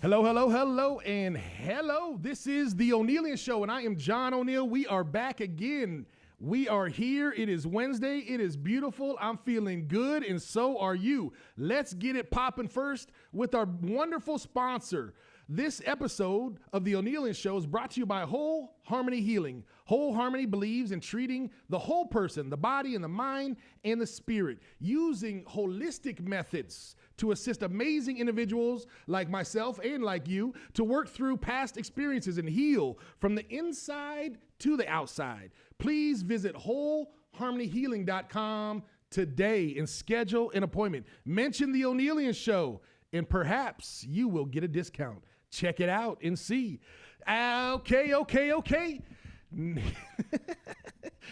Hello, hello, hello, and hello. This is the Onealien Show, and I am John O'Neill. We are back again. We are here. It is Wednesday. It is beautiful. I'm feeling good, and so are you. Let's get it popping first with our wonderful sponsor. This episode of the Onealien Show is brought to you by Whole Harmony Healing. Whole Harmony believes in treating the whole person, the body and the mind and the spirit, using holistic methods to assist amazing individuals like myself and like you to work through past experiences and heal from the inside to the outside. Please visit wholeharmonyhealing.com today and schedule an appointment. Mention the Onealien Show and perhaps you will get a discount. Check it out and see. Okay.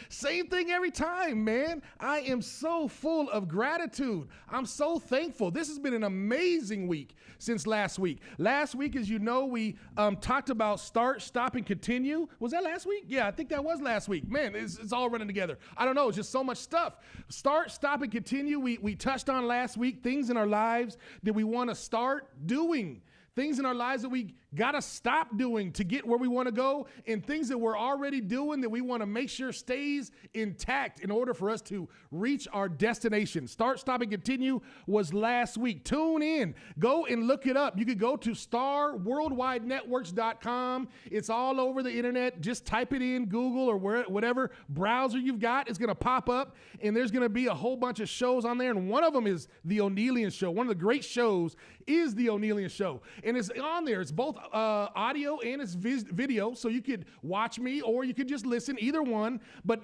Same thing every time, man. I am so full of gratitude. I'm so thankful. This has been an amazing week since last week. Last week, as you know, we talked about start, stop, and continue. Was that last week? Yeah, I think that was last week. Man, it's all running together. I don't know. It's just so much stuff. Start, stop, and continue. We touched on last week things in our lives that we want to start doing. Things in our lives that we got to stop doing to get where we want to go, and things that we're already doing that we want to make sure stays intact in order for us to reach our destination. Start, stop, and continue was last week. Tune in. Go and look it up. You could go to starworldwidenetworks.com. It's all over the internet. Just type it in Google or whatever browser you've got. It's going to pop up, and there's going to be a whole bunch of shows on there, and one of them is the Onealien Show. One of the great shows is the Onealien Show. And it's on there. It's both audio and it's video, so you could watch me or you could just listen, either one. But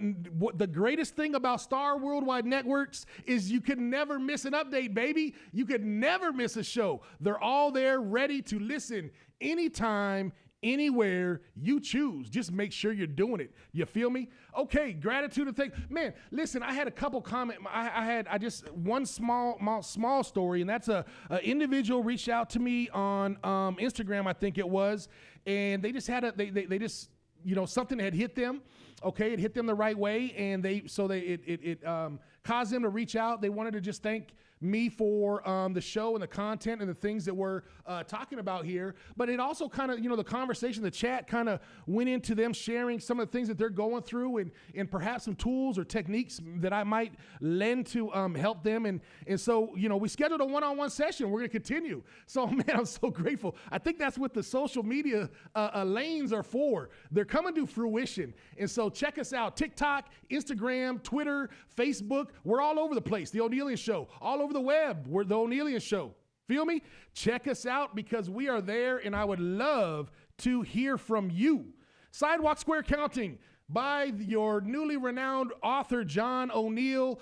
the greatest thing about Star Worldwide Networks is you could never miss an update, baby. You could never miss a show. They're all there ready to listen anytime, anywhere you choose. Just make sure you're doing it. You feel me? Okay, gratitude and thanks. Man, listen, I had a couple comments. I just one small story, and that's a individual reached out to me on Instagram, I think it was, and they just had they just, you know, something had hit them. Okay, it hit them the right way, and it caused them to reach out. They wanted to just thank me for the show and the content and the things that we're talking about here. But it also kind of, you know, the conversation, the chat kind of went into them sharing some of the things that they're going through and perhaps some tools or techniques that I might lend to help them. And so, you know, we scheduled a one-on-one session. We're going to continue. So, man, I'm so grateful. I think that's what the social media lanes are for. They're coming to fruition. And so check us out. TikTok, Instagram, Twitter, Facebook. We're all over the place. The Onealien Show. All over the web. We're the Onealien Show. Feel me? Check us out because we are there, and I would love to hear from you. Sidewalk Square Counting by your newly renowned author, John O'Neill.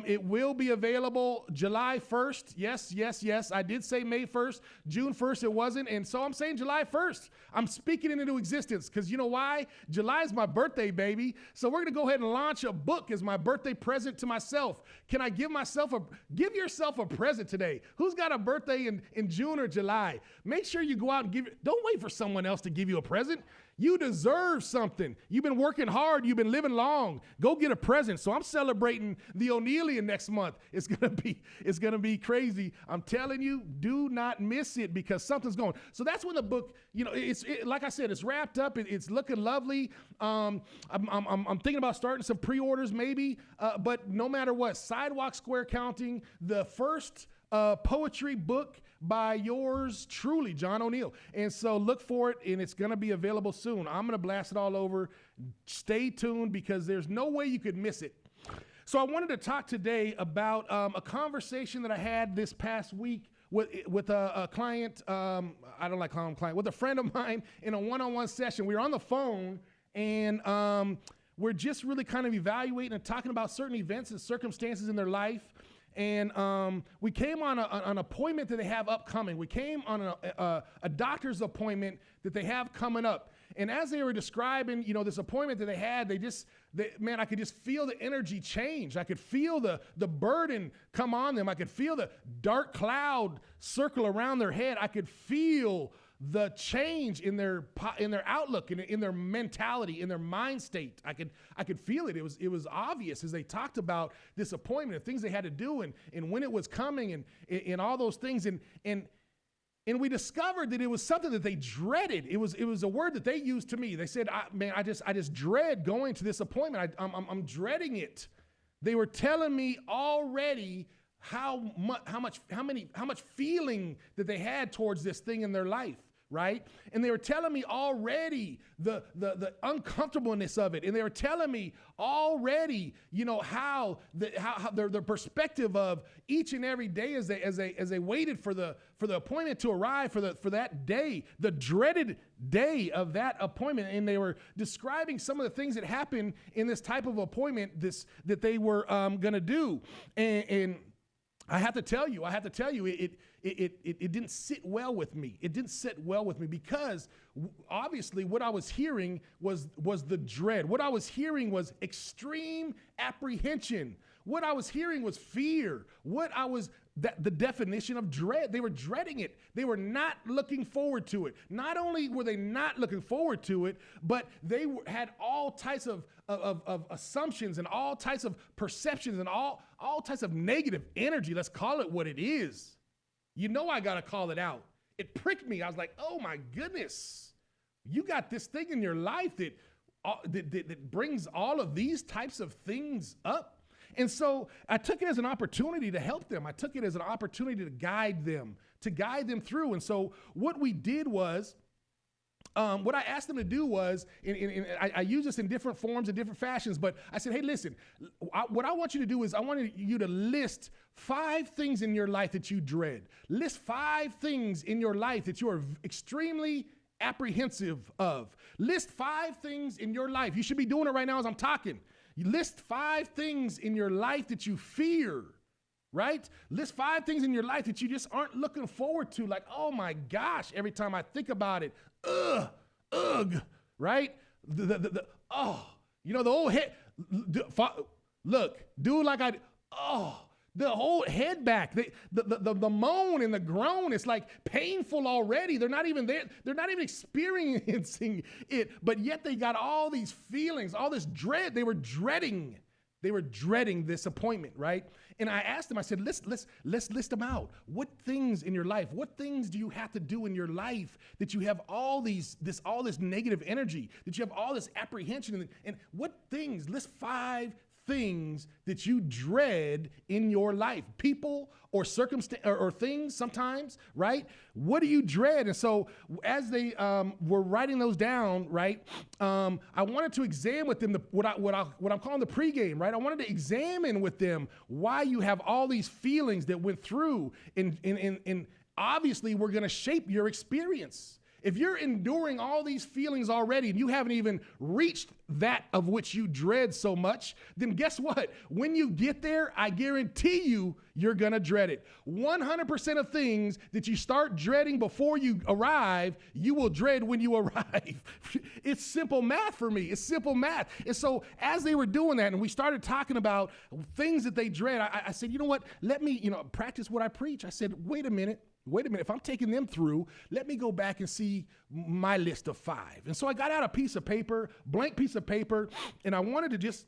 It will be available July 1st. Yes. I did say May 1st. June 1st it wasn't. And so I'm saying July 1st. I'm speaking it into existence because you know why? July is my birthday, baby. So we're going to go ahead and launch a book as my birthday present to myself. Can I give yourself a present today? Who's got a birthday in June or July? Make sure you go out and don't wait for someone else to give you a present. You deserve something. You've been working hard. You've been living long. Go get a present. So I'm celebrating the Onealien next month. It's gonna be crazy. I'm telling you, do not miss it because something's going. So that's when the book, you know, like I said, it's wrapped up. It's looking lovely. I'm thinking about starting some pre-orders maybe. But no matter what, Sidewalk Square Counting, the first poetry book by yours truly, John O'Neill. And so look for it, and it's going to be available soon. I'm going to blast it all over. Stay tuned because there's no way you could miss it. So I wanted to talk today about a conversation that I had this past week with a client. I don't like calling him client. With a friend of mine in a one-on-one session. We were on the phone, and we're just really kind of evaluating and talking about certain events and circumstances in their life. And we came on an appointment that they have upcoming. We came on a doctor's appointment that they have coming up. And as they were describing, you know, this appointment that they had, man, I could just feel the energy change. I could feel the burden come on them. I could feel the dark cloud circle around their head. I could feel the change in their outlook, in their mentality, in their mind state. I could feel it. It was obvious as they talked about this appointment and things they had to do and when it was coming and all those things. And And we discovered that it was something that they dreaded. It was a word that they used to me. They said, "Man, I just dread going to this appointment. I'm dreading it." They were telling me already how much feeling that they had towards this thing in their life, right? And they were telling me already the uncomfortableness of it. And they were telling me already, how their perspective of each and every day as they waited for the appointment to arrive for that day, the dreaded day of that appointment. And they were describing some of the things that happened in this type of appointment that they were going to do. And I have to tell you, it didn't sit well with me. It didn't sit well with me because obviously what I was hearing was the dread. What I was hearing was extreme apprehension. What I was hearing was fear. The definition of dread. They were dreading it. They were not looking forward to it. Not only were they not looking forward to it, but they had all types of assumptions and all types of perceptions and all types of negative energy. Let's call it what it is. I got to call it out. It pricked me. I was like, oh my goodness, you got this thing in your life that brings all of these types of things up. And so I took it as an opportunity to help them. I took it as an opportunity to guide them through. And so what we did was, what I asked them to do was, and I use this in different forms and different fashions, but I said, hey, listen, what I want you to do is I want you to list 5 things in your life that you dread. List 5 things in your life that you are extremely apprehensive of. List 5 things in your life. You should be doing it right now as I'm talking. You list 5 things in your life that you fear, right? List 5 things in your life that you just aren't looking forward to. Like, oh my gosh, every time I think about it, ugh, right? The old head, look, dude, the whole head back, the moan and the groan, it's like painful already. They're not even there. They're not even experiencing it, but yet they got all these feelings, all this dread. They were dreading this appointment, right? And I asked them, I said, let's list them out. What things in your life, what things do you have to do in your life that you have all this negative energy, that you have all this apprehension, and what things, list 5 things that you dread in your life, people or circumstance or things sometimes, right? What do you dread? And so as they were writing those down, right, I wanted to examine with them what I'm calling the pregame, right? I wanted to examine with them why you have all these feelings that went through, and obviously we're going to shape your experience. If you're enduring all these feelings already and you haven't even reached that of which you dread so much, then guess what? When you get there, I guarantee you're going to dread it. 100% of things that you start dreading before you arrive, you will dread when you arrive. It's simple math for me. It's simple math. And so as they were doing that and we started talking about things that they dread, I said, you know what? Let me, practice what I preach. I said, wait a minute. If I'm taking them through, let me go back and see my list of 5. And so I got out a piece of paper, blank piece of paper, and I wanted to just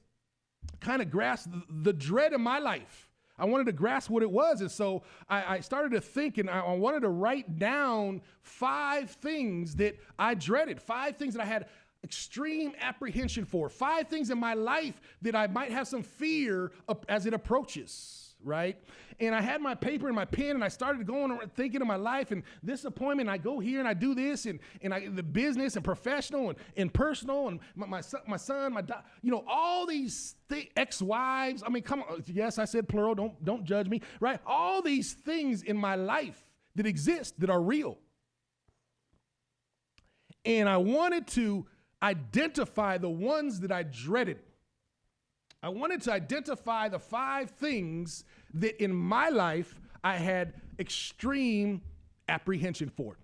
kind of grasp the dread of my life. I wanted to grasp what it was. And so I started to think, and I wanted to write down 5 things that I dreaded, 5 things that I had extreme apprehension for, 5 things in my life that I might have some fear as it approaches. Right? And I had my paper and my pen, and I started going around thinking of my life and this appointment. I go here and I do this, and the business and professional and personal, and my son, all these ex-wives. I mean, come on. Yes, I said plural. Don't judge me. Right? All these things in my life that exist that are real. And I wanted to identify the ones that I dreaded. I wanted to identify the 5 things that in my life I had extreme apprehension for.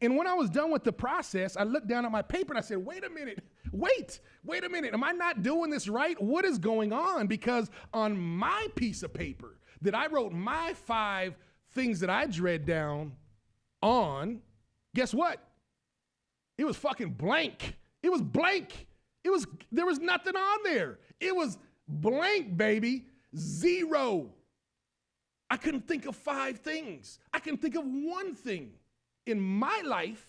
And when I was done with the process, I looked down at my paper and I said, wait a minute. Am I not doing this right? What is going on? Because on my piece of paper that I wrote my 5 things that I dread down on, guess what? It was fucking blank. It was blank. There was nothing on there. It was blank, baby. 0. I couldn't think of 5 things. I couldn't think of one thing. in my life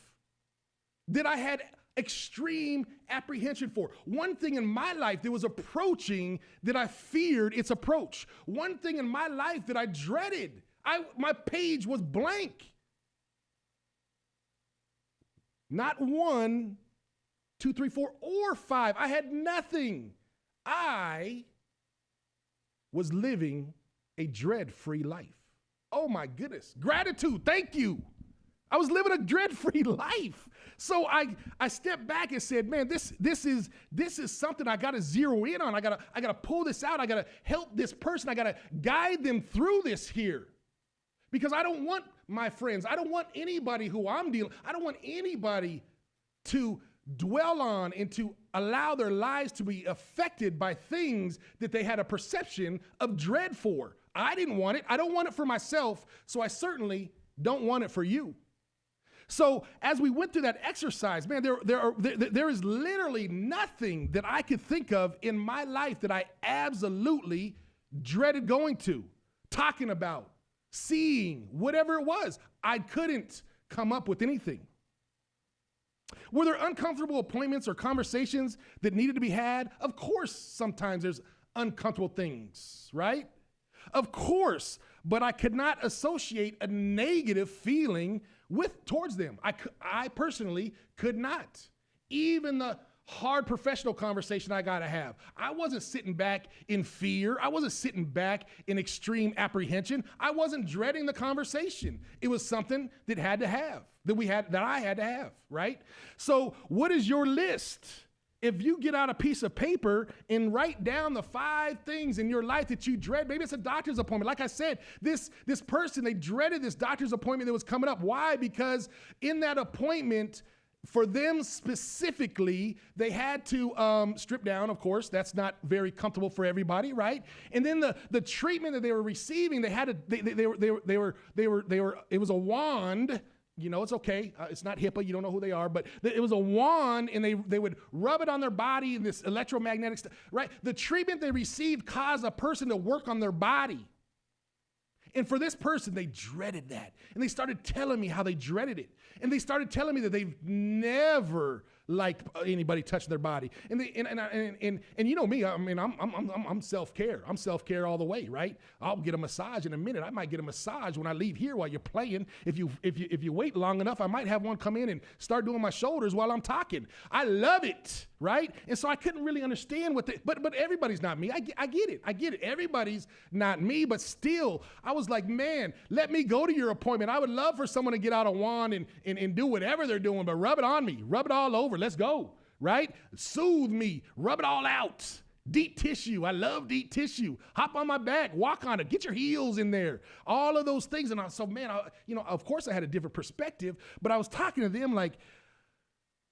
that I had extreme apprehension for. One thing in my life that was approaching that I feared its approach. One thing in my life that I dreaded. My page was blank. Not 1, 2, 3, 4, or 5. I had nothing. I was living a dread-free life. Oh my goodness. Gratitude. Thank you. I was living a dread-free life. So I stepped back and said, man, this is something I got to zero in on. I got to pull this out. I got to help this person. I got to guide them through this here. Because I don't want my friends, I don't want anybody who I'm dealing, I don't want anybody to dwell on and to allow their lives to be affected by things that they had a perception of dread for. I didn't want it. I don't want it for myself. So I certainly don't want it for you. So as we went through that exercise, man, there is literally nothing that I could think of in my life that I absolutely dreaded going to, talking about, seeing, whatever it was. I couldn't come up with anything. Were there uncomfortable appointments or conversations that needed to be had? Of course, sometimes there's uncomfortable things, right? Of course, but I could not associate a negative feeling towards them. I personally could not. Even the hard professional conversation I gotta have. I wasn't sitting back in fear. I wasn't sitting back in extreme apprehension. I wasn't dreading the conversation. It was something that I had to have, right? So what is your list? If you get out a piece of paper and write down the 5 things in your life that you dread, maybe it's a doctor's appointment. Like I said, this person, they dreaded this doctor's appointment that was coming up. Why? Because in that appointment, for them specifically, they had to strip down, of course. That's not very comfortable for everybody, right? And then the treatment that they were receiving, it was a wand. You know, it's okay. It's not HIPAA. You don't know who they are, but it was a wand, and they would rub it on their body, and this electromagnetic stuff, right? The treatment they received caused a person to work on their body. And for this person, they dreaded that. And they started telling me how they dreaded it. And they started telling me that they've never liked anybody touching their body. And you know me, I mean, I'm self-care. I'm self-care all the way, right? I'll get a massage in a minute. I might get a massage when I leave here while you're playing. If you wait long enough, I might have one come in and start doing my shoulders while I'm talking. I love it, right? And so I couldn't really understand but everybody's not me. I get it. Everybody's not me, but still, I was like, man, let me go to your appointment. I would love for someone to get out a wand and do whatever they're doing, but rub it on me, rub it all over. Let's go, right? Soothe me, rub it all out. Deep tissue. I love deep tissue. Hop on my back, walk on it, get your heels in there. All of those things. And of course I had a different perspective, but I was talking to them like,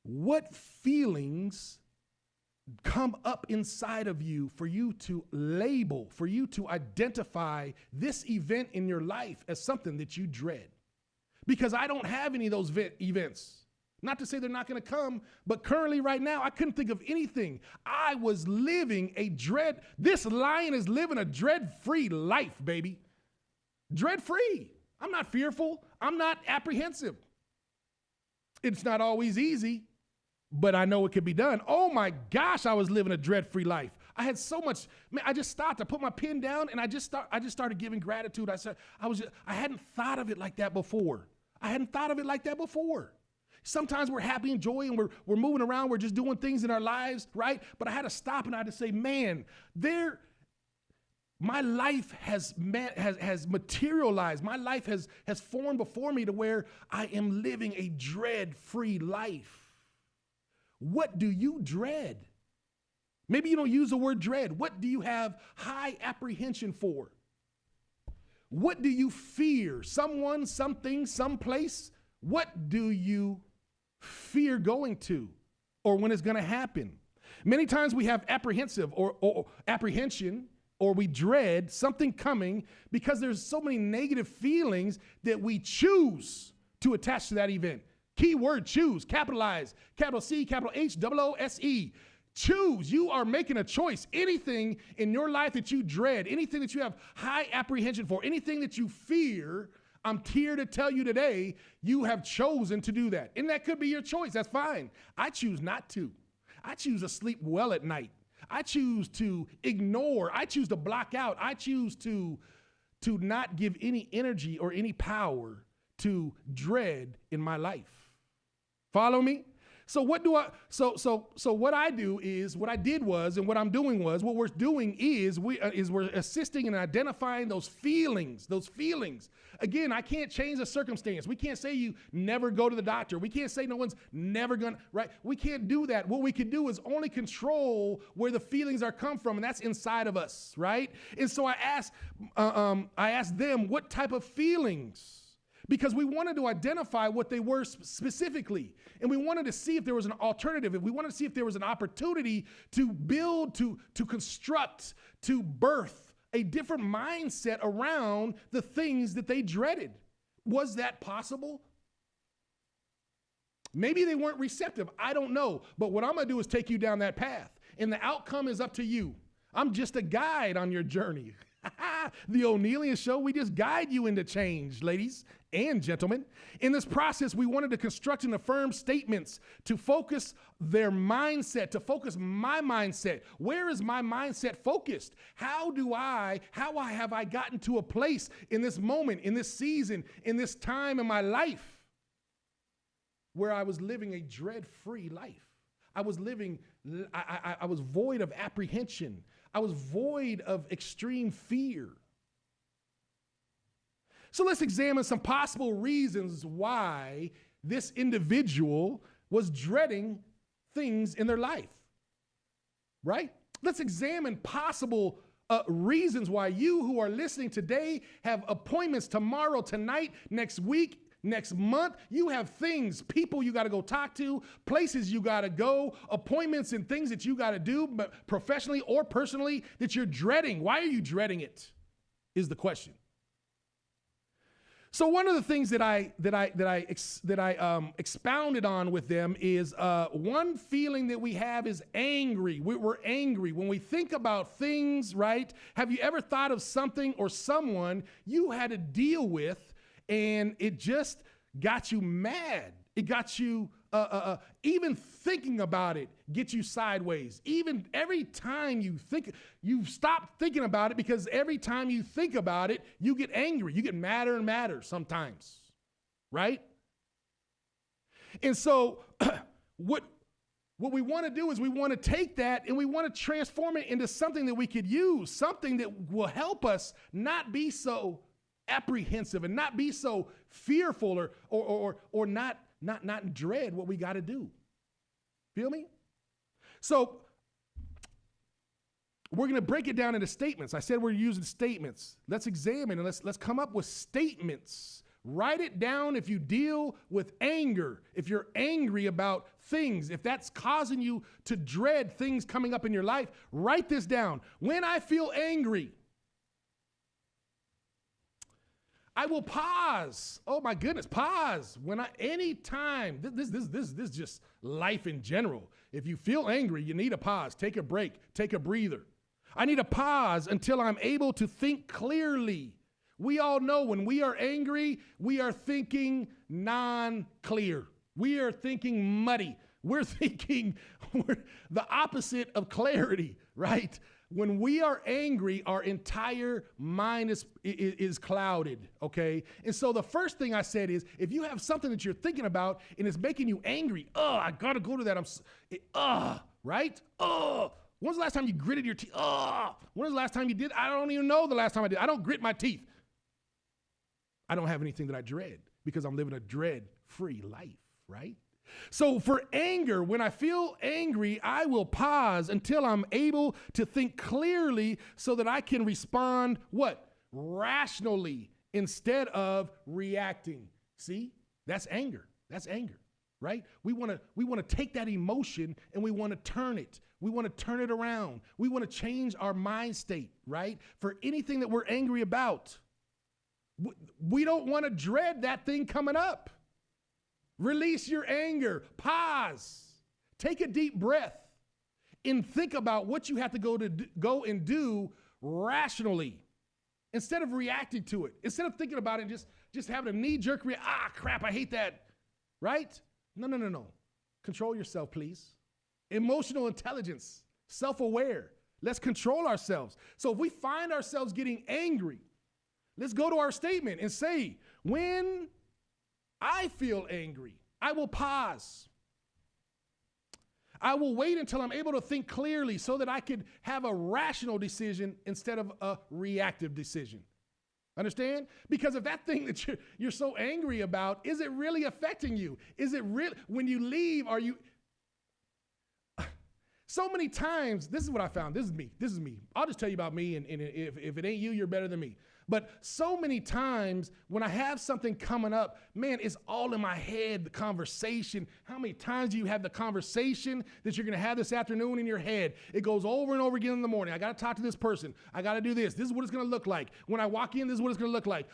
what feelings come up inside of you for you to label, for you to identify this event in your life as something that you dread? Because I don't have any of those events. Not to say they're not going to come, but currently right now, I couldn't think of anything. I was living this lion is living a dread-free life, baby. Dread-free. I'm not fearful. I'm not apprehensive. It's not always easy, but I know it can be done. Oh my gosh, I was living a dread-free life. I had so much, man, I just stopped. I put my pen down and I just started giving gratitude. I hadn't thought of it like that before. Sometimes we're happy and joy and we're moving around. We're just doing things in our lives, right? But I had to stop and I had to say, man, my life has materialized. My life has formed before me to where I am living a dread-free life. What do you dread? Maybe you don't use the word dread. What do you have high apprehension for? What do you fear? Someone, something, someplace? What do you fear going to or when it's going to happen? Many times we have apprehensive or apprehension, or we dread something coming because there's so many negative feelings that we choose to attach to that event. Key word, choose, capitalize, capital C, capital H, O-O-S-E. Choose. You are making a choice. Anything in your life that you dread, anything that you have high apprehension for, anything that you fear, I'm here to tell you today, you have chosen to do that. And that could be your choice. That's fine. I choose not to. I choose to sleep well at night. I choose to ignore. I choose to block out. I choose to not give any energy or any power to dread in my life. Follow me? So what do I, so what I do is, what I did was, and what I'm doing was, what we're doing is, we're assisting in identifying those feelings. Again, I can't change the circumstance. We can't say you never go to the doctor. We can't say no one's never gonna, right? We can't do that. What we can do is only control where the feelings are come from, and that's inside of us, right? And so I asked them what type of feelings, because we wanted to identify what they were specifically. And we wanted to see if there was an alternative. If we wanted to see if there was an opportunity to build, to construct, to birth a different mindset around the things that they dreaded. Was that possible? Maybe they weren't receptive. I don't know. But what I'm going to do is take you down that path. And the outcome is up to you. I'm just a guide on your journey. The Onealien Show, we just guide you into change, ladies and gentlemen. In this process, we wanted to construct and affirm statements to focus their mindset, to focus my mindset. Where is my mindset focused? How have I gotten to a place in this moment, in this season, in this time in my life where I was living a dread-free life? I was void of apprehension. I was void of extreme fear. So let's examine some possible reasons why this individual was dreading things in their life, right? Let's examine possible reasons why you who are listening today have appointments tomorrow, tonight, next week, next month. You have things, people you got to go talk to, places you got to go, appointments and things that you got to do, but professionally or personally, that you're dreading. Why are you dreading it? Is the question. So one of the things that I expounded on with them is one feeling that we have is angry. We're angry when we think about things, right? Have you ever thought of something or someone you had to deal with and it just got you mad? It got you, even thinking about it gets you sideways. Even every time you think, you stop thinking about it, because every time you think about it, you get angry. You get madder and madder sometimes, right? And so what we want to do is we want to take that and we want to transform it into something that we could use, something that will help us not be so apprehensive and not be so fearful or not dread what we got to do. Feel me? So we're going to break it down into statements. I said we're using statements. Let's examine and let's come up with statements. Write it down if you deal with anger, if you're angry about things, if that's causing you to dread things coming up in your life. Write this down. When I feel angry, I will pause. Oh my goodness, pause. Anytime, this is just life in general. If you feel angry, you need a pause. Take a break, take a breather. I need a pause until I'm able to think clearly. We all know when we are angry, we are thinking non-clear. We are thinking muddy. We're thinking the opposite of clarity, right? When we are angry, our entire mind is clouded, okay? And so the first thing I said is, if you have something that you're thinking about and it's making you angry, I gotta go to that, right? When's the last time you gritted your teeth? When was the last time you did? I don't even know the last time I did. I don't grit my teeth. I don't have anything that I dread because I'm living a dread-free life, right? So for anger, when I feel angry, I will pause until I'm able to think clearly so that I can respond, what? Rationally instead of reacting. See? That's anger. That's anger, right? We want to take that emotion and we want to turn it. We want to turn it around. We want to change our mind state, right? For anything that we're angry about. We don't want to dread that thing coming up. Release your anger. Pause. Take a deep breath and think about what you have to go and do rationally instead of reacting to it. Instead of thinking about it and just just having a knee-jerk reaction. Crap, I hate that, right? No. Control yourself, please. Emotional intelligence, self-aware. Let's control ourselves. So if we find ourselves getting angry, let's go to our statement and say, when I feel angry, I will pause. I will wait until I'm able to think clearly so that I can have a rational decision instead of a reactive decision. Understand? Because if that thing that you're so angry about, is it really affecting you? Is it really, when you leave, are you, so many times, this is what I found, this is me. I'll just tell you about me, and if it ain't you, you're better than me. But so many times when I have something coming up, man, it's all in my head, the conversation. How many times do you have the conversation that you're going to have this afternoon in your head? It goes over and over again in the morning. I got to talk to this person. I got to do this. This is what it's going to look like. When I walk in, this is what it's going to look like.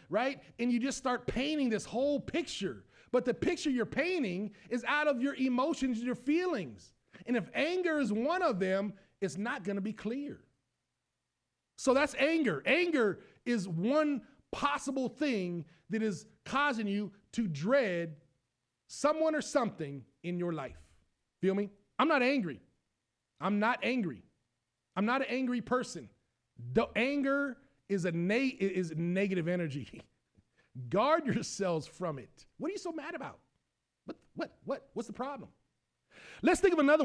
Right? And you just start painting this whole picture. But the picture you're painting is out of your emotions, your feelings. And if anger is one of them, it's not going to be clear. So that's anger. Anger is one possible thing that is causing you to dread someone or something in your life. Feel me? I'm not angry. I'm not angry. I'm not an angry person. The anger is negative energy. Guard yourselves from it. What are you so mad about? What's the problem? Let's think of another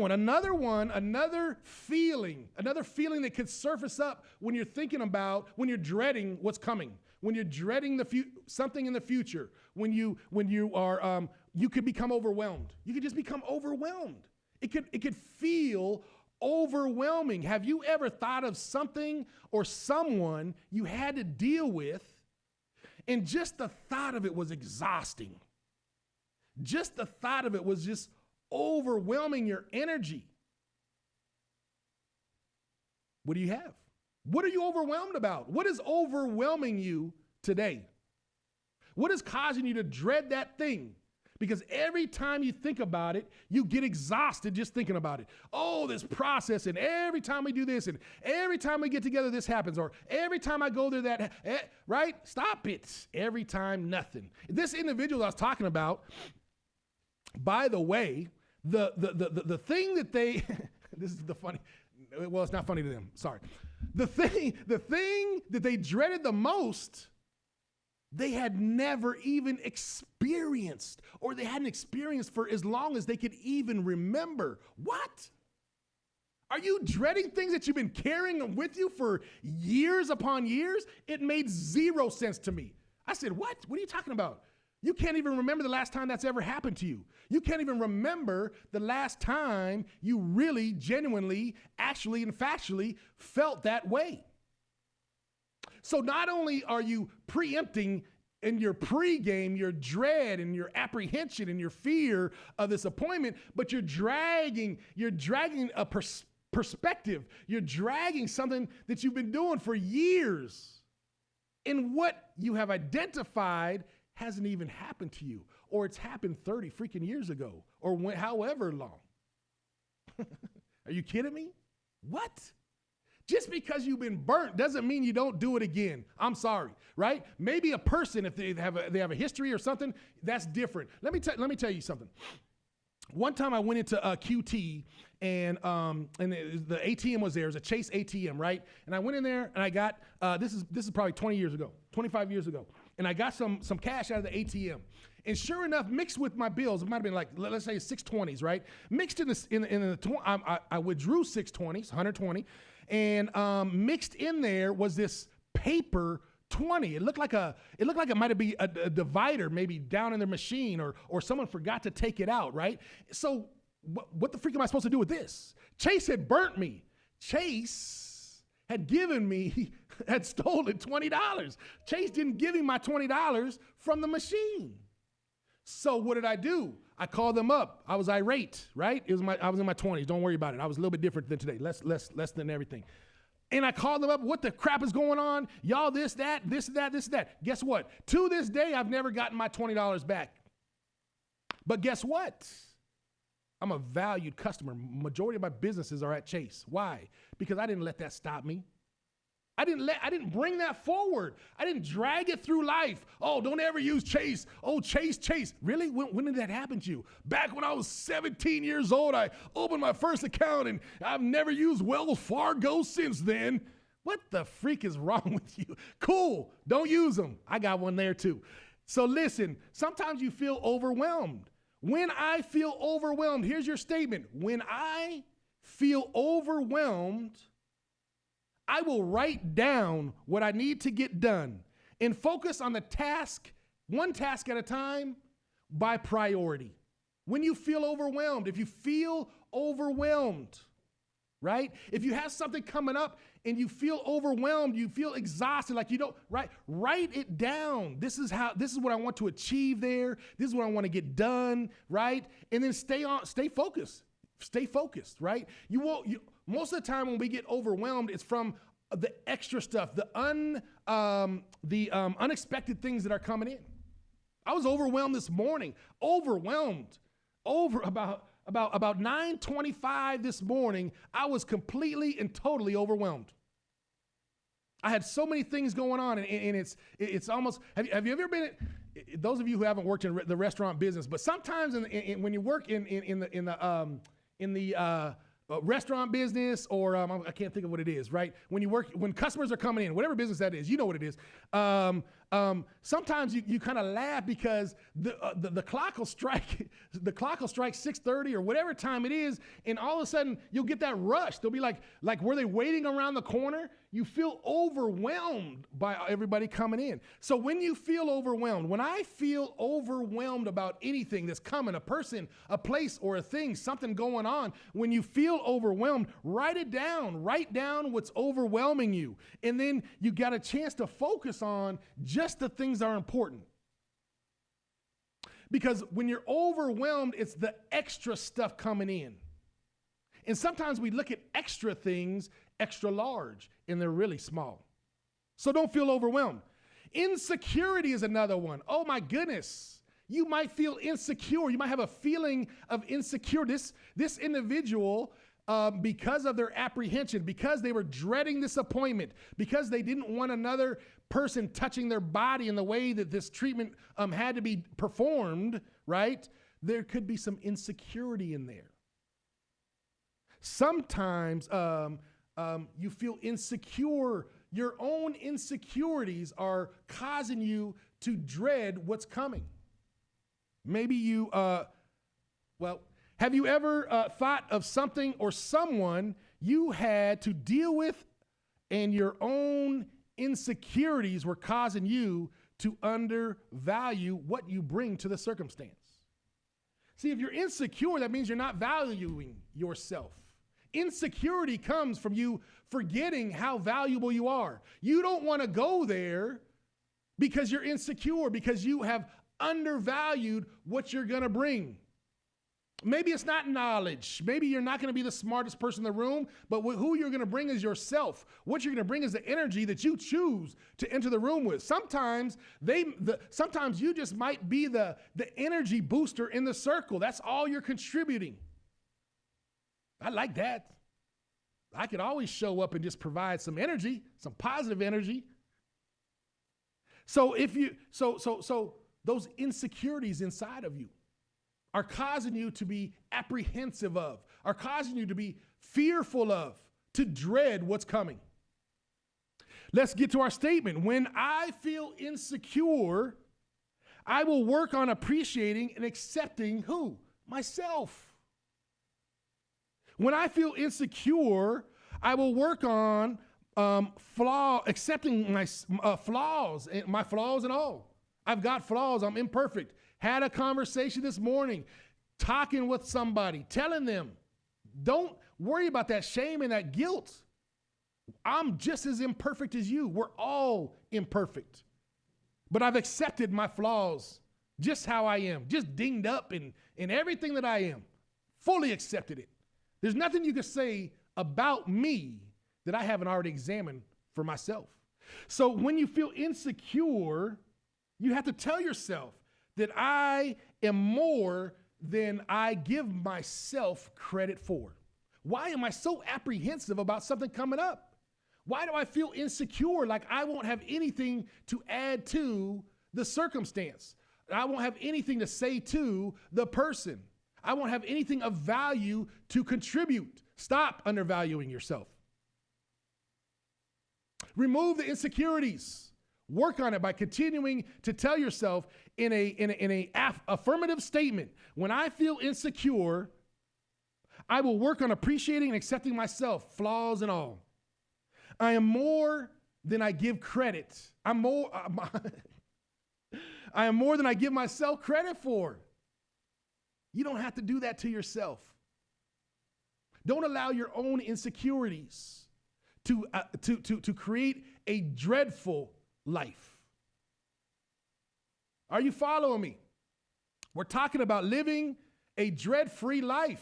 feeling that could surface up when you're thinking about, when you're dreading what's coming, when you're dreading something in the future, when you are, you could become overwhelmed. You could just become overwhelmed. It could feel overwhelming. Have you ever thought of something or someone you had to deal with, and just the thought of it was exhausting? Just the thought of it was just overwhelming your energy. What do you have? What are you overwhelmed about? What is overwhelming you today? What is causing you to dread that thing? Because every time you think about it, you get exhausted just thinking about it. Oh, this process, and every time we do this, and every time we get together, this happens, or every time I go there, right? Stop it. Every time, nothing. This individual I was talking about, by the way, the thing that they, this is the funny, well, it's not funny to them, sorry. The thing that they dreaded the most, they had never even experienced, or they hadn't experienced for as long as they could even remember. What? Are you dreading things that you've been carrying with you for years upon years? It made zero sense to me. I said, what? What are you talking about? You can't even remember the last time that's ever happened to you. You can't even remember the last time you really, genuinely, actually, and factually felt that way. So not only are you preempting in your pregame your dread and your apprehension and your fear of this appointment, but you're dragging a perspective. You're dragging something that you've been doing for years. And what you have identified hasn't even happened to you, or it's happened 30 freaking years ago, or however long. Are you kidding me? What? Just because you've been burnt doesn't mean you don't do it again. I'm sorry, right? Maybe a person, if they have a history or something, that's different. Let me tell you something. One time I went into QT, and the ATM was there. It was a Chase ATM, right? And I went in there, and I got this is probably 20 years ago, 25 years ago, and I got some cash out of the ATM. And sure enough, mixed with my bills, it might have been like, let's say 620s, right? Mixed I withdrew 620s, 120, and mixed in there was this paper 20. It looked like it might be a divider maybe down in their machine, or someone forgot to take it out, right? So what the freak am I supposed to do with this? Chase had burnt me. Chase had stolen $20. Chase didn't give me my $20 from the machine. So what did I do? I called them up. I was irate, right? I was in my 20s. Don't worry about it. I was a little bit different than today. Less than everything. And I called them up. What the crap is going on? Y'all this, that. Guess what? To this day, I've never gotten my $20 back. But guess what? I'm a valued customer. Majority of my businesses are at Chase. Why? Because I didn't let that stop me. I didn't bring that forward. I didn't drag it through life. Oh, don't ever use Chase. Oh, Chase. Really? When did that happen to you? Back when I was 17 years old, I opened my first account and I've never used Wells Fargo since then. What the freak is wrong with you? Cool. Don't use them. I got one there too. So listen, sometimes you feel overwhelmed. When I feel overwhelmed, here's your statement. When I feel overwhelmed, I will write down what I need to get done and focus on the task, one task at a time, by priority. When you feel overwhelmed, if you feel overwhelmed, right? If you have something coming up and you feel overwhelmed, you feel exhausted, like you don't, right? Write it down. This is what I want to achieve there. This is what I want to get done, right? And then stay focused. Stay focused, right? Most of the time when we get overwhelmed, it's from the extra stuff, the unexpected things that are coming in. I was overwhelmed this morning, about 9:25 this morning, I was completely and totally overwhelmed. I had so many things going on, and it's almost. Have you ever been? Those of you who haven't worked in the restaurant business, but sometimes when you work in the restaurant business, or I can't think of what it is, right? When customers are coming in, whatever business that is, you know what it is. Sometimes you kind of laugh because the clock will strike. The clock will strike 6:30 or whatever time it is, and all of a sudden you'll get that rush. They'll be like were they waiting around the corner? You feel overwhelmed by everybody coming in. So when you feel overwhelmed, when I feel overwhelmed about anything that's coming, a person, a place, or a thing, something going on, when you feel overwhelmed, write it down. Write down what's overwhelming you. And then you got a chance to focus on just the things that are important. Because when you're overwhelmed, it's the extra stuff coming in. And sometimes we look at extra things extra large, and they're really small. So don't feel overwhelmed. Insecurity is another one. Oh my goodness. You might feel insecure. You might have a feeling of insecurity. This individual, because of their apprehension, because they were dreading this appointment, because they didn't want another person touching their body in the way that this treatment had to be performed, right? There could be some insecurity in there. Sometimes you feel insecure. Your own insecurities are causing you to dread what's coming. Maybe you, have you ever thought of something or someone you had to deal with and your own insecurities were causing you to undervalue what you bring to the circumstance? See, if you're insecure, that means you're not valuing yourself. Insecurity comes from you forgetting how valuable you are. You don't want to go there because you're insecure, because you have undervalued what you're going to bring. Maybe it's not knowledge. Maybe you're not going to be the smartest person in the room, but who you're going to bring is yourself. What you're going to bring is the energy that you choose to enter the room with. Sometimes you just might be the energy booster in the circle. That's all you're contributing. I like that. I could always show up and just provide some energy, some positive energy. So those insecurities inside of you are causing you to be apprehensive of, are causing you to be fearful of, to dread what's coming. Let's get to our statement. When I feel insecure, I will work on appreciating and accepting who? Myself. When I feel insecure, I will work on accepting my flaws and all. I've got flaws. I'm imperfect. Had a conversation this morning, talking with somebody, telling them, don't worry about that shame and that guilt. I'm just as imperfect as you. We're all imperfect. But I've accepted my flaws just how I am, just dinged up in everything that I am. Fully accepted it. There's nothing you can say about me that I haven't already examined for myself. So when you feel insecure, you have to tell yourself that I am more than I give myself credit for. Why am I so apprehensive about something coming up? Why do I feel insecure? Like I won't have anything to add to the circumstance. I won't have anything to say to the person. I won't have anything of value to contribute. Stop undervaluing yourself. Remove the insecurities. Work on it by continuing to tell yourself in a affirmative statement, when I feel insecure, I will work on appreciating and accepting myself, flaws and all. I am more than I give credit. I am more than I give myself credit for. You don't have to do that to yourself. Don't allow your own insecurities to create a dreadful life. Are you following me? We're talking about living a dread-free life.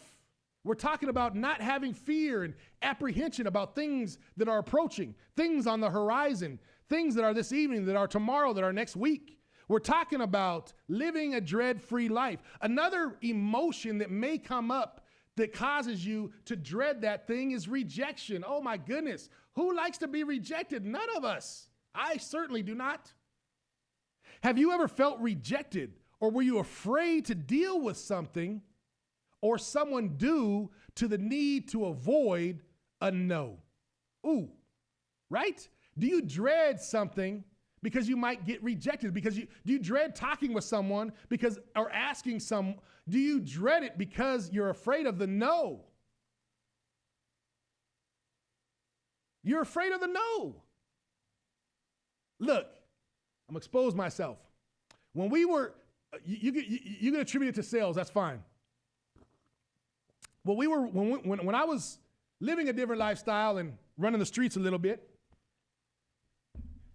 We're talking about not having fear and apprehension about things that are approaching, things on the horizon, things that are this evening, that are tomorrow, that are next week. We're talking about living a dread-free life. Another emotion that may come up that causes you to dread that thing is rejection. Oh my goodness. Who likes to be rejected? None of us. I certainly do not. Have you ever felt rejected, or were you afraid to deal with something or someone due to the need to avoid a no? Ooh, right? Do you dread something because you might get rejected? Do you dread talking with someone or asking some? Do you dread it because you're afraid of the no? You're afraid of the no. Look, I'm gonna expose myself. When we were, you can attribute it to sales, that's fine. Well, when I was living a different lifestyle and running the streets a little bit,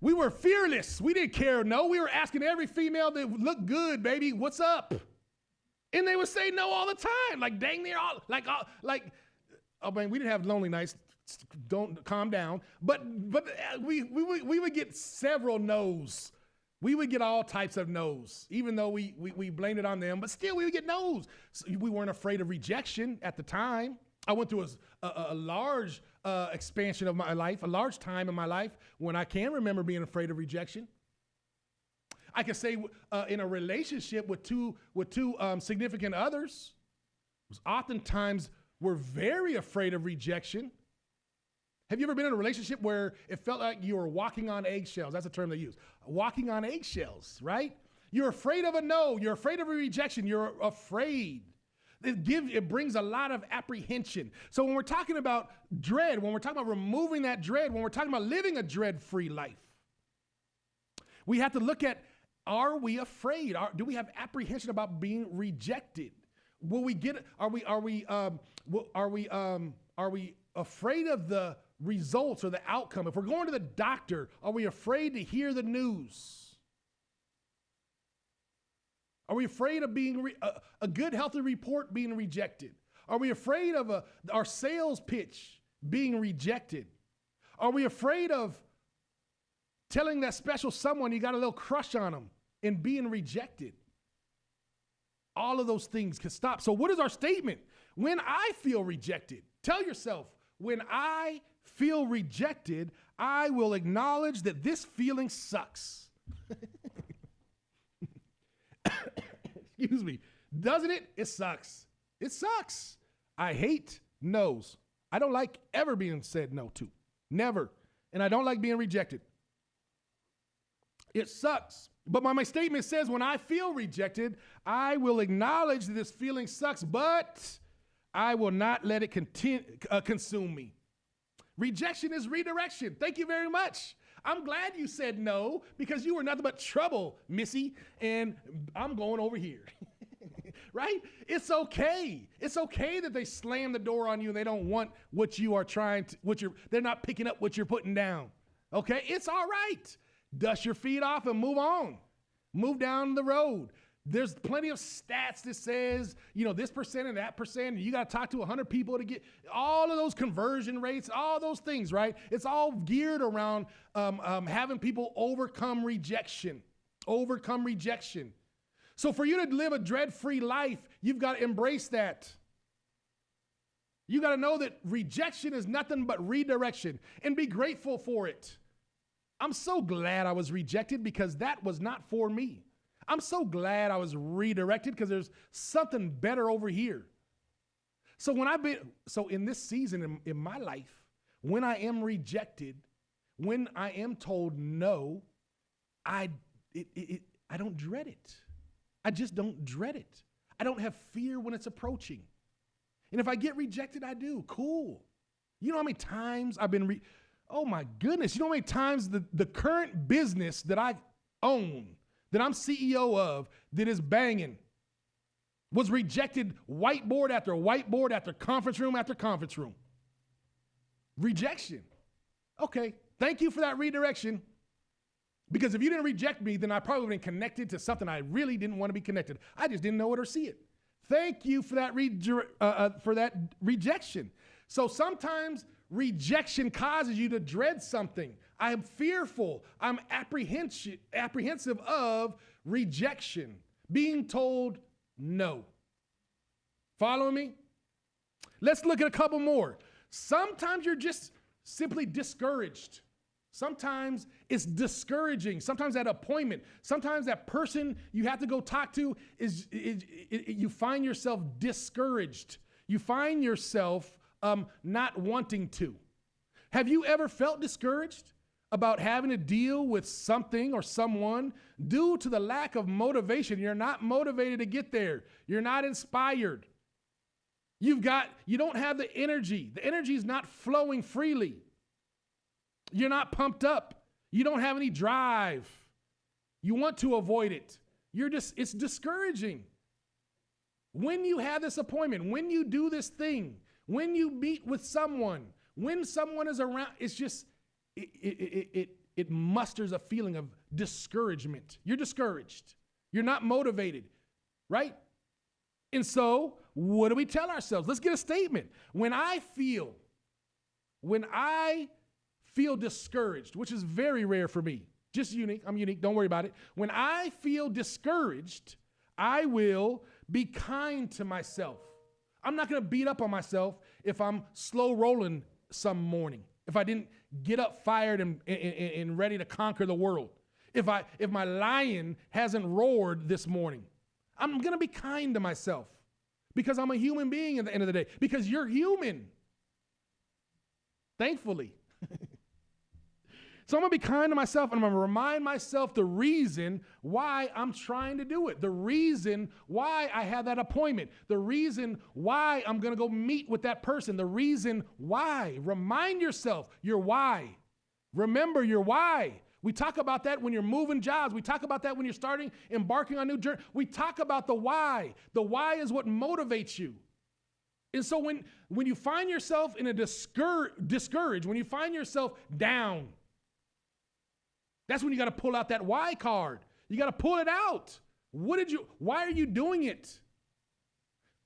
we were fearless. We didn't care. No, we were asking every female that looked good, baby, what's up? And they would say no all the time. Like dang near all, oh man, we didn't have lonely nights. Don't calm down. But we would get several no's. We would get all types of no's, even though we blamed it on them, but still we would get no's. So we weren't afraid of rejection at the time. I went through a large expansion of my life, a large time in my life when I can remember being afraid of rejection. I could say in a relationship with two significant others, oftentimes we're very afraid of rejection. Have you ever been in a relationship where it felt like you were walking on eggshells? That's a term they use. Walking on eggshells, right? You're afraid of a no. You're afraid of a rejection. You're afraid. It brings a lot of apprehension. So when we're talking about dread, when we're talking about removing that dread, when we're talking about living a dread-free life, we have to look at, are we afraid? Do we have apprehension about being rejected? Will we get? Are we afraid of the results or the outcome? If we're going to the doctor, are we afraid to hear the news? Are we afraid of being a good, healthy report being rejected? Are we afraid of our sales pitch being rejected? Are we afraid of telling that special someone you got a little crush on them and being rejected? All of those things can stop. So what is our statement? When I feel rejected, tell yourself, when I feel rejected, I will acknowledge that this feeling sucks. Excuse me. Doesn't it? It sucks. It sucks. I hate no's. I don't like ever being said no to. Never. And I don't like being rejected. It sucks. But my statement says, when I feel rejected, I will acknowledge that this feeling sucks, but I will not let it consume me. Rejection is redirection. Thank you very much. I'm glad you said no, because you were nothing but trouble, Missy, and I'm going over here. Right? It's okay. It's okay that they slam the door on you and they don't want what you are they're not picking up what you're putting down. Okay? It's all right. Dust your feet off and move on. Move down the road. There's plenty of stats that says, this percent and that percent, and you got to talk to 100 people to get all of those conversion rates, all those things, right? It's all geared around having people overcome rejection. Overcome rejection. So for you to live a dread-free life, you've got to embrace that. You got to know that rejection is nothing but redirection, and be grateful for it. I'm so glad I was rejected because that was not for me. I'm so glad I was redirected because there's something better over here. So in this season in my life, when I am rejected, when I am told no, I don't dread it. I just don't dread it. I don't have fear when it's approaching. And if I get rejected, I do. Cool. You know how many times I've been, oh my goodness, you know how many times the current business that I own, that I'm CEO of, that is banging, was rejected whiteboard after whiteboard after conference room after conference room. Rejection. Okay, thank you for that redirection. Because if you didn't reject me, then I probably would have been connected to something I really didn't want to be connected. I just didn't know it or see it. Thank you for that rejection. So sometimes rejection causes you to dread something. I am fearful. I'm apprehensive of rejection, being told no. Follow me? Let's look at a couple more. Sometimes you're just simply discouraged. Sometimes it's discouraging. Sometimes that appointment, sometimes that person you have to go talk to you find yourself discouraged. You find yourself not wanting to. Have you ever felt discouraged about having to deal with something or someone due to the lack of motivation? You're not motivated to get there. You're not inspired. You don't have the energy. The energy is not flowing freely. You're not pumped up. You don't have any drive. You want to avoid it. It's discouraging. When you have this appointment, when you do this thing, when you meet with someone, when someone is around, it's just, it musters a feeling of discouragement. You're discouraged. You're not motivated, right? And so, what do we tell ourselves? Let's get a statement. When I feel discouraged, which is very rare for me, just unique, I'm unique, don't worry about it. When I feel discouraged, I will be kind to myself. I'm not going to beat up on myself if I'm slow rolling some morning, if I didn't get up fired and ready to conquer the world, if my lion hasn't roared this morning. I'm going to be kind to myself because I'm a human being at the end of the day, because you're human, thankfully. So I'm going to be kind to myself, and I'm going to remind myself the reason why I'm trying to do it, the reason why I have that appointment, the reason why I'm going to go meet with that person, the reason why. Remind yourself your why. Remember your why. We talk about that when you're moving jobs. We talk about that when you're embarking on a new journey. We talk about the why. The why is what motivates you. And so when you find yourself in a discouraged, when you find yourself down, that's when you got to pull out that why card. You got to pull it out. Why are you doing it?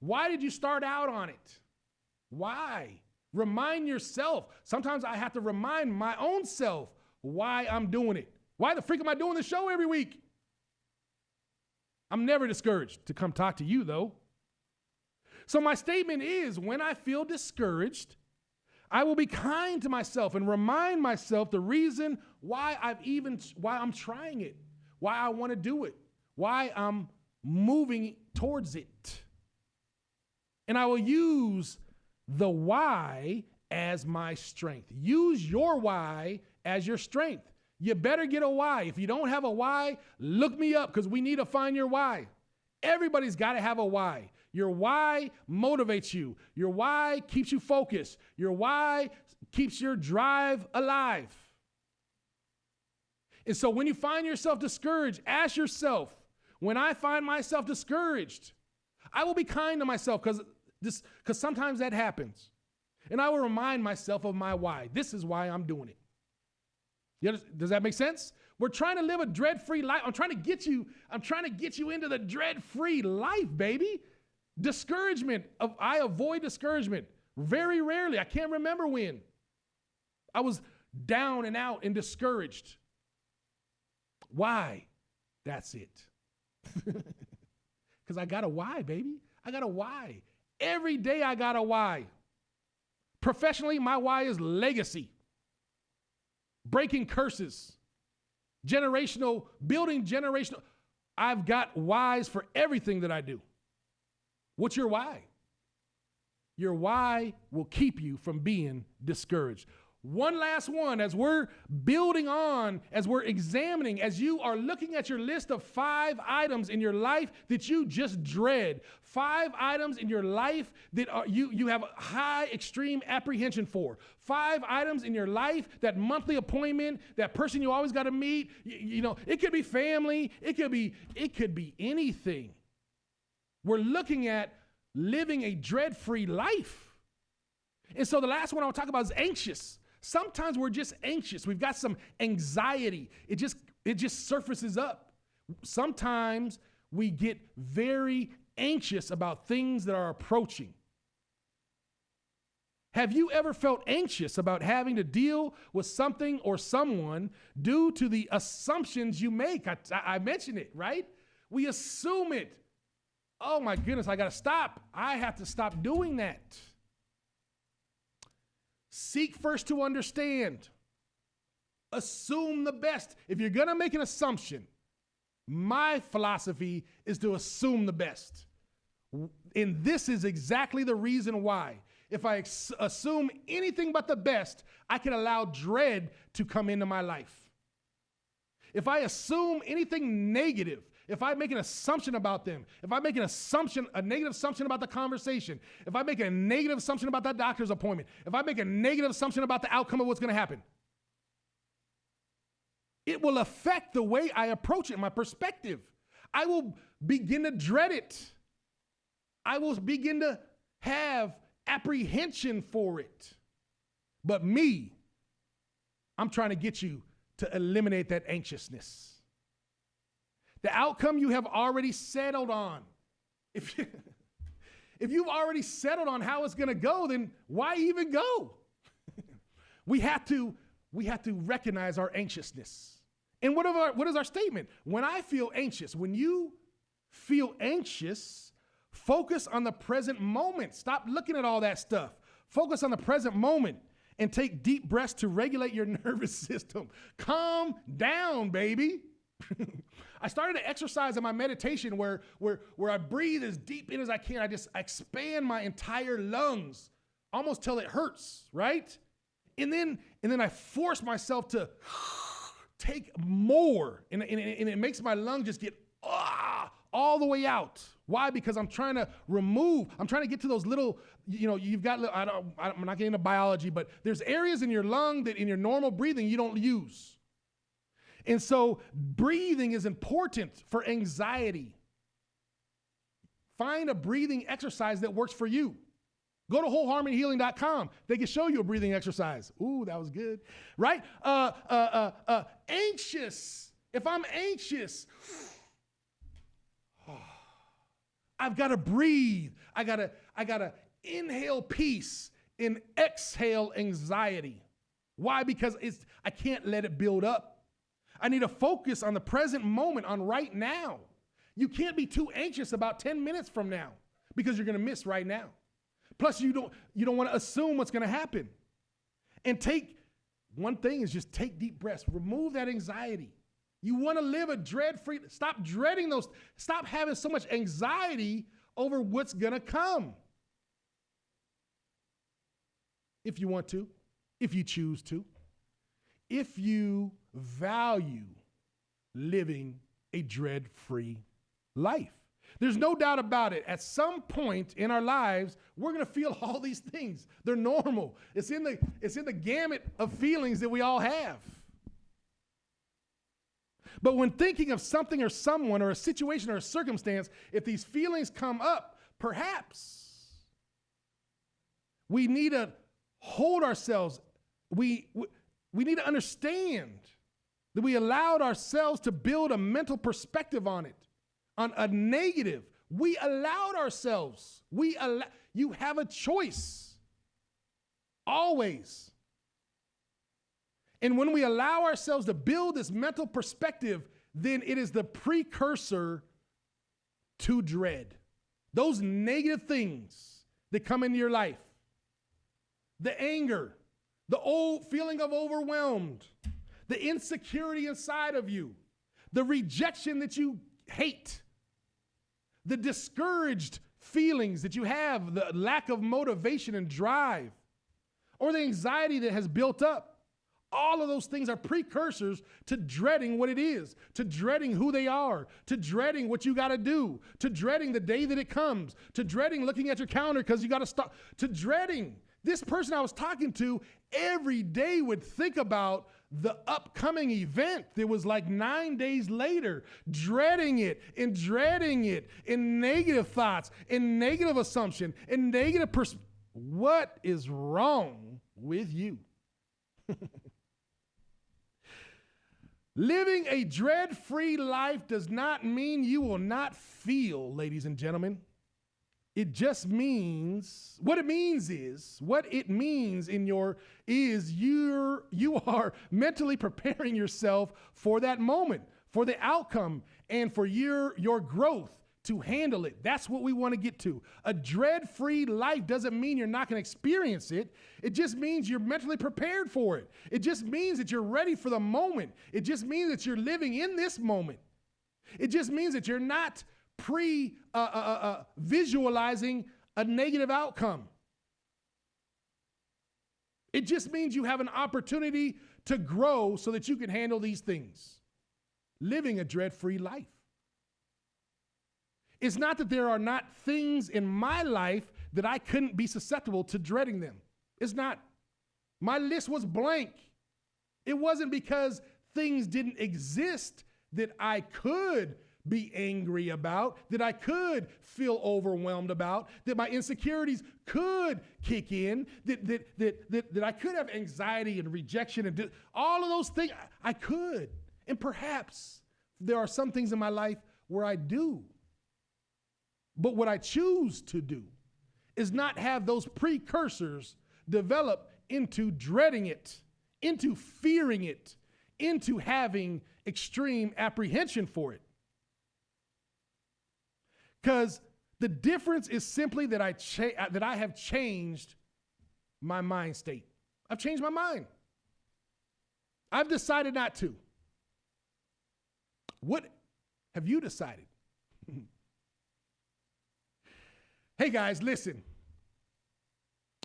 Why did you start out on it? Why? Remind yourself. Sometimes I have to remind my own self why I'm doing it. Why the freak am I doing this show every week? I'm never discouraged to come talk to you, though. So my statement is, when I feel discouraged, I will be kind to myself and remind myself the reason why I'm trying it, why I want to do it, why I'm moving towards it. And I will use the why as my strength. Use your why as your strength. You better get a why. If you don't have a why, look me up, because we need to find your why. Everybody's got to have a why. Your why motivates you. Your why keeps you focused. Your why keeps your drive alive. And so when you find yourself discouraged, ask yourself, when I find myself discouraged, I will be kind to myself, because sometimes that happens. And I will remind myself of my why. This is why I'm doing it. Does that make sense? We're trying to live a dread-free life. I'm trying to get you into the dread-free life, baby. Discouragement. I avoid discouragement very rarely. I can't remember when I was down and out and discouraged. Why? That's it. Because I got a why, baby. I got a why. Every day I got a why. Professionally, my why is legacy, breaking curses, generational, building generational. I've got whys for everything that I do. What's your why? Your why will keep you from being discouraged. One last one, as we're building on, as we're examining, as you are looking at your list of 5 items in your life that you just dread, 5 items in your life that you have high extreme apprehension for, 5 items in your life, that monthly appointment, that person you always got to meet, it could be family, it could be anything. We're looking at living a dread-free life. And so the last one I want to talk about is anxious. Sometimes we're just anxious. We've got some anxiety. It just surfaces up. Sometimes we get very anxious about things that are approaching. Have you ever felt anxious about having to deal with something or someone due to the assumptions you make? I mentioned it, right? We assume it. Oh my goodness, I got to stop. I have to stop doing that. Seek first to understand. Assume the best. If you're going to make an assumption, my philosophy is to assume the best. And this is exactly the reason why. If I assume anything but the best, I can allow dread to come into my life. If I assume anything negative, if I make an assumption about them, if I make a negative assumption about the conversation, if I make a negative assumption about that doctor's appointment, if I make a negative assumption about the outcome of what's going to happen, it will affect the way I approach it, my perspective. I will begin to dread it. I will begin to have apprehension for it. But I'm trying to get you to eliminate that anxiousness. The outcome you have already settled on. If you've already settled on how it's going to go, then why even go? We have to recognize our anxiousness. And what is our statement? When I feel anxious, when you feel anxious, focus on the present moment. Stop looking at all that stuff. Focus on the present moment and take deep breaths to regulate your nervous system. Calm down, baby. I started to exercise in my meditation where I breathe as deep in as I can. I expand my entire lungs almost till it hurts, right? And then I force myself to take more, and it makes my lung just get all the way out. Why? Because I'm trying to get to those little, you've got, I'm not getting into biology, but there's areas in your lung that in your normal breathing you don't use. And so breathing is important for anxiety. Find a breathing exercise that works for you. Go to wholeharmonyhealing.com. They can show you a breathing exercise. Ooh, that was good. Right? Anxious. If I'm anxious, I've got to breathe. I got to inhale peace and exhale anxiety. Why? Because I can't let it build up. I need to focus on the present moment, on right now. You can't be too anxious about 10 minutes from now because you're going to miss right now. Plus, you don't want to assume what's going to happen. And one thing is just take deep breaths. Remove that anxiety. You want to live a dread-free, stop dreading those, stop having so much anxiety over what's going to come. If you want to, if you choose to, if you value living a dread-free life. There's no doubt about it. At some point in our lives, we're going to feel all these things. They're normal. It's in the gamut of feelings that we all have. But when thinking of something or someone or a situation or a circumstance, if these feelings come up, perhaps we need to hold ourselves. We need to understand that we allowed ourselves to build a mental perspective on it, on a negative. We allowed ourselves. You have a choice. Always. And when we allow ourselves to build this mental perspective, then it is the precursor to dread. Those negative things that come into your life, the anger, the old feeling of overwhelmed, the insecurity inside of you, the rejection that you hate, the discouraged feelings that you have, the lack of motivation and drive, or the anxiety that has built up. All of those things are precursors to dreading what it is, to dreading who they are, to dreading what you got to do, to dreading the day that it comes, to dreading looking at your calendar because you got to stop, to dreading. This person I was talking to every day would think about the upcoming event that was like 9 days later, dreading it in negative thoughts, in negative assumption, in negative What is wrong with you? Living a dread-free life does not mean you will not feel, ladies and gentlemen. It just means, what it means you are mentally preparing yourself for that moment, for the outcome, and for your growth to handle it. That's what we want to get to. A dread-free life doesn't mean you're not going to experience it. It just means you're mentally prepared for it. It just means that you're ready for the moment. It just means that you're living in this moment. It just means that you're not visualizing a negative outcome. It just means you have an opportunity to grow so that you can handle these things. Living a dread-free life. It's not that there are not things in my life that I couldn't be susceptible to dreading them. It's not. My list was blank. It wasn't because things didn't exist that I could be angry about, that I could feel overwhelmed about, that my insecurities could kick in, that I could have anxiety and rejection and all of those things. I could. And perhaps there are some things in my life where I do. But what I choose to do is not have those precursors develop into dreading it, into fearing it, into having extreme apprehension for it. Because the difference is simply that I have changed my mind state. I've changed my mind. I've decided not to. What have you decided? Hey guys, listen.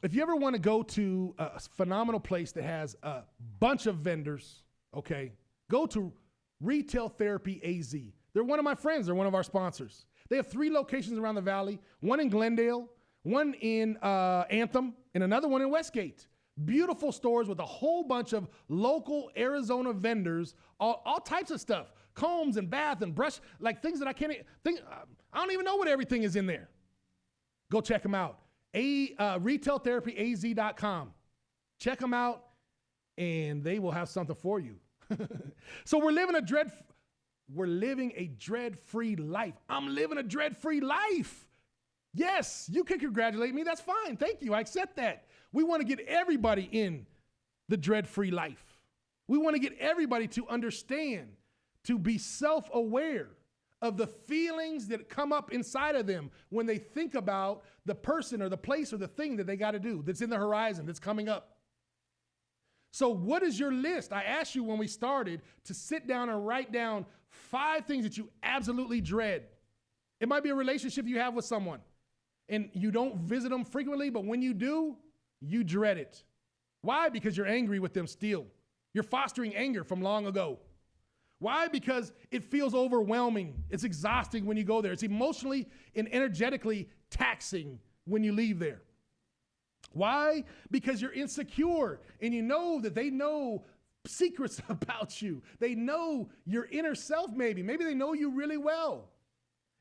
If you ever want to go to a phenomenal place that has a bunch of vendors, okay, go to Retail Therapy AZ. They're one of my friends. They're one of our sponsors. They have 3 locations around the valley, one in Glendale, one in Anthem, and another one in Westgate. Beautiful stores with a whole bunch of local Arizona vendors, all types of stuff, combs and bath and brush, like things that I I don't even know what everything is in there. Go check them out. RetailTherapyAZ.com. Check them out, and they will have something for you. So we're living a dread-free life. I'm living a dread-free life. Yes, you can congratulate me. That's fine. Thank you. I accept that. We want to get everybody in the dread-free life. We want to get everybody to understand, to be self-aware of the feelings that come up inside of them when they think about the person or the place or the thing that they got to do that's in the horizon, that's coming up. So what is your list? I asked you when we started to sit down and write down 5 things that you absolutely dread. It might be a relationship you have with someone and you don't visit them frequently, but when you do, you dread it. Why? Because you're angry with them still. You're fostering anger from long ago. Why? Because it feels overwhelming. It's exhausting when you go there. It's emotionally and energetically taxing when you leave there. Why? Because you're insecure and you know that they know secrets about you. They know your inner self maybe. Maybe they know you really well.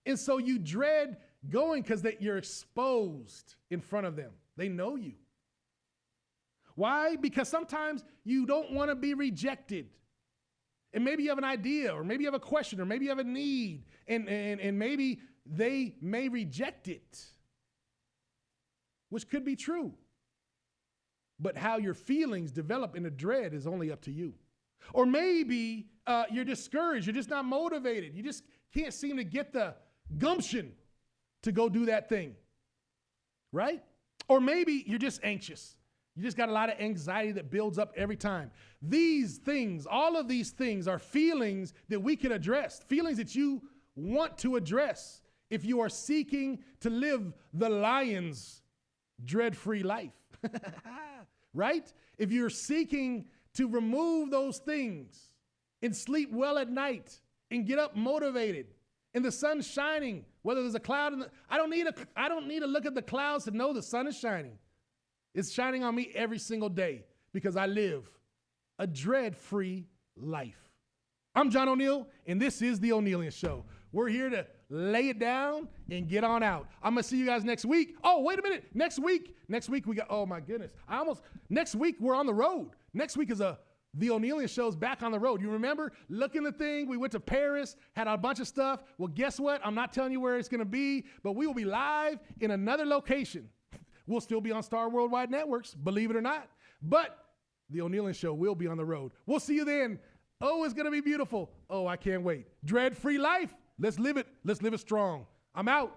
And so you dread going because you're exposed in front of them. They know you. Why? Because sometimes you don't want to be rejected. And maybe you have an idea, or maybe you have a question, or maybe you have a need, and maybe they may reject it, which could be true. But how your feelings develop into dread is only up to you. Or maybe you're discouraged, you're just not motivated, you just can't seem to get the gumption to go do that thing, right? Or maybe you're just anxious. You just got a lot of anxiety that builds up every time. These things, all of these things are feelings that we can address, feelings that you want to address if you are seeking to live the lion's dread-free life, right? If you're seeking to remove those things and sleep well at night and get up motivated and the sun's shining, whether there's a cloud I don't need to look at the clouds to know the sun is shining. It's shining on me every single day because I live a dread-free life. I'm John O'Neill, and this is the Onealien Show. We're here to lay it down and get on out. I'm going to see you guys next week. Oh, wait a minute. Next week we got, oh my goodness. Next week we're on the road. Next week is the Onealien Show's back on the road. You remember? Look in the thing. We went to Paris, had a bunch of stuff. Well, guess what? I'm not telling you where it's going to be, but we will be live in another location. We'll still be on Star Worldwide Networks, believe it or not. But the Onealien Show will be on the road. We'll see you then. Oh, it's going to be beautiful. Oh, I can't wait. Dread-free life. Let's live it. Let's live it strong. I'm out.